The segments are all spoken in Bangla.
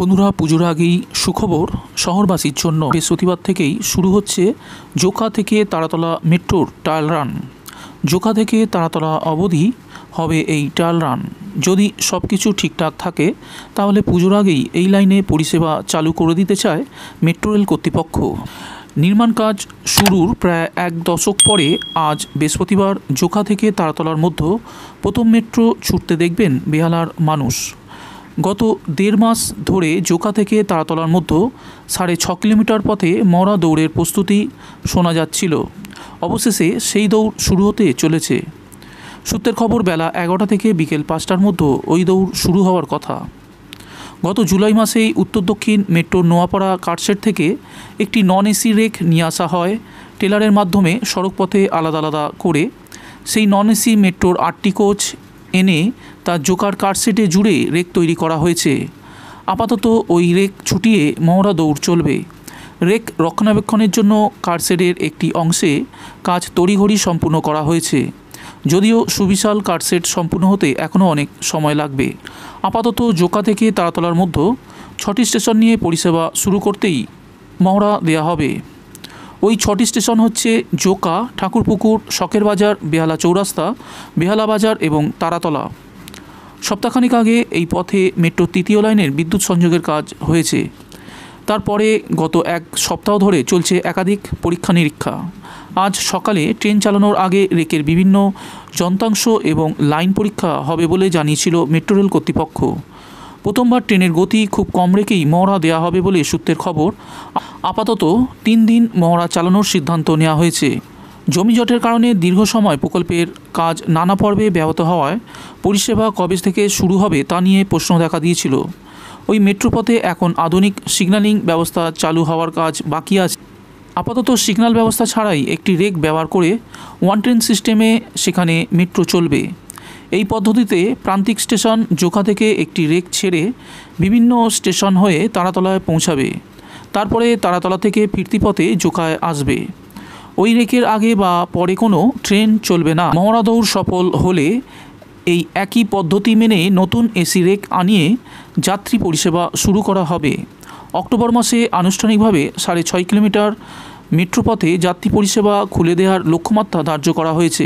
বন্ধুরা, পুজোর আগেই সুখবর শহরবাসীর জন্য। বৃহস্পতিবার থেকেই শুরু হচ্ছে জোকা থেকে তারাতলা মেট্রোর ট্রায়াল রান। জোকা থেকে তারাতলা অবধি হবে এই ট্রায়াল রান। যদি সব কিছু ঠিকঠাক থাকে তাহলে পুজোর আগেই এই লাইনে পরিষেবা চালু করে দিতে চায় মেট্রো রেল কর্তৃপক্ষ। নির্মাণ কাজ শুরুর প্রায় এক দশক পরে আজ বৃহস্পতিবার জোকা থেকে তারাতলার মধ্যে প্রথম মেট্রো ছুটতে দেখবেন বেহালার মানুষ। গত দেড় মাস ধরে জোকা থেকে তারাতলার মধ্যে 6.5 কিলোমিটার পথে মহড়া দৌড়ের প্রস্তুতি শোনা যাচ্ছিল। অবশেষে সেই দৌড় শুরু হতে চলেছে। সূত্রের খবর, বেলা 11টা থেকে বিকেল 5টার মধ্যে ওই দৌড় শুরু হওয়ার কথা। গত জুলাই মাসেই উত্তর দক্ষিণ মেট্রোর নোয়াপাড়া কাটশেড থেকে একটি নন এসি রেক নিয়ে আসা হয় টেলারের মাধ্যমে সড়কপথে আলাদা আলাদা করে। সেই নন এসি মেট্রোর 8টি কোচ এনে তার জোকার কাটশেডে জুড়ে রেক তৈরি করা হয়েছে। আপাতত ওই রেক ছুটিয়ে মহড়া দৌড় চলবে। রেক রক্ষণাবেক্ষণের জন্য কাটশেডের একটি অংশে কাজ তড়িঘড়ি সম্পূর্ণ করা হয়েছে। যদিও সুবিশাল কাটশেড সম্পূর্ণ হতে এখনও অনেক সময় লাগবে। আপাতত জোকা থেকে তারাতলার মধ্যে 6টি স্টেশন নিয়ে পরিষেবা শুরু করতেই মহড়া দেওয়া হবে। ওই 6টি স্টেশন হচ্ছে জোকা, ঠাকুরপুকুর, শখের বাজার, বেহালা চৌরাস্তা, বেহালা বাজার এবং তারাতলা। সপ্তাহখানেক আগে এই পথে মেট্রোর 3য় লাইনের বিদ্যুৎ সংযোগের কাজ হয়েছে। তারপরে গত এক সপ্তাহ ধরে চলছে একাধিক পরীক্ষা নিরীক্ষা। আজ সকালে ট্রেন চালানোর আগে রেকের বিভিন্ন যন্ত্রাংশ এবং লাইন পরীক্ষা হবে বলে জানিয়েছিল মেট্রো রেল কর্তৃপক্ষ। প্রথমবার ট্রেনের গতি খুব কম রেখেই মহড়া দেওয়া হবে বলে সূত্রের খবর। আপাতত 3 দিন মহড়া চালানোর সিদ্ধান্ত নেওয়া হয়েছে। জমিজটের কারণে দীর্ঘ সময় প্রকল্পের কাজ নানা পর্বে ব্যাহত হওয়ায় পরিষেবা কবে থেকে শুরু হবে তা নিয়ে প্রশ্ন দেখা দিয়েছিল। ওই মেট্রোপথে এখন আধুনিক সিগন্যালিং ব্যবস্থা চালু হওয়ার কাজ বাকি আছে। আপাতত সিগন্যাল ব্যবস্থা ছাড়াই একটি রেক ব্যবহার করে ওয়ান ট্রেন সিস্টেমে সেখানে মেট্রো চলবে। এই পদ্ধতিতে প্রান্তিক স্টেশন জোকা থেকে একটি রেক ছেড়ে বিভিন্ন স্টেশন হয়ে তারাতলায় পৌঁছাবে। তারপরে তারাতলা থেকে ফিরতি পথে জোকায় আসবে। ওই রেকের আগে বা পরে কোনো ট্রেন চলবে না। মহড়া দৌড় সফল হলে এই একই পদ্ধতি মেনে নতুন এসি রেক আনিয়ে যাত্রী পরিষেবা শুরু করা হবে। অক্টোবর মাসে আনুষ্ঠানিকভাবে 6.5 কিলোমিটার মেট্রোপথে যাত্রী পরিষেবা খুলে দেওয়ার লক্ষ্যমাত্রা ধার্য করা হয়েছে।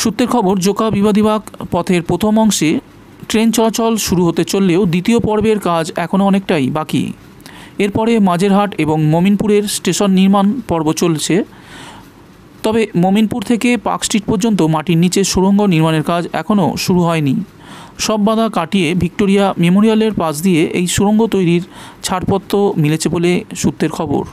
সূত্রের খবর, জোকা বিভাগীবাগ পথের প্রথম অংশে ট্রেন চলাচল শুরু হতে চললেও দ্বিতীয় পর্বের কাজ এখনও অনেকটাই বাকি। এরপরে মাঝেরহাট এবং মমিনপুরের স্টেশন নির্মাণ পর্ব চলছে। তবে মমিনপুর থেকে পার্ক স্ট্রিট পর্যন্ত মাটির নিচে সুড়ঙ্গ নির্মাণের কাজ এখনও শুরু হয়নি। সব বাধা কাটিয়ে ভিক্টোরিয়া মেমোরিয়ালের পাশ দিয়ে এই সুড়ঙ্গ তৈরির ছাড়পত্র মিলেছে বলে সূত্রের খবর।